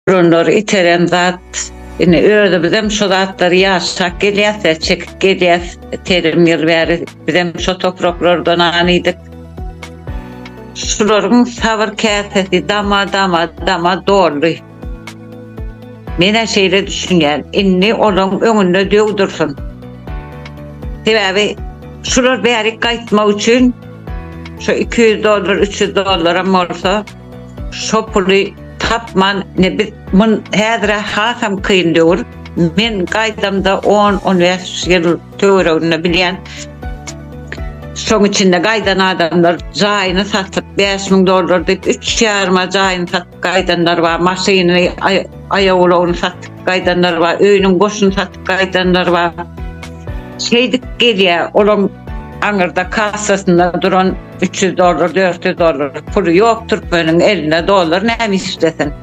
Runları iteren zat. Yine öyle bizim şu zatları yaşak geliyse, çekip geliyse, terim yıl veri, bizim şu topraklardan anıydık. Şuların savur kâsesi dama doğru. Mene şeyle düşünen, inni onun önüne dövdürsün. Sebebi, şular beri kayıtma için, şu $200, $300 olsa, şu pulu tapman, ne bir, mun hedra hasam kıyın diyor. Men kaydamda 10-15 yıl tövrüğünü bilen, son içinde kaydan adamlar cayını satıp $5.000 deyip 3 yarıma cayını satıp kaydanlar var, maşini ayağını satıp kaydanlar var, öğünün boşunu satıp kaydanlar var. Şeydik geliyor, onun Anırda kasasında duran $300, $400 pulu yoktur, benim elinde dolar ne mi istesin?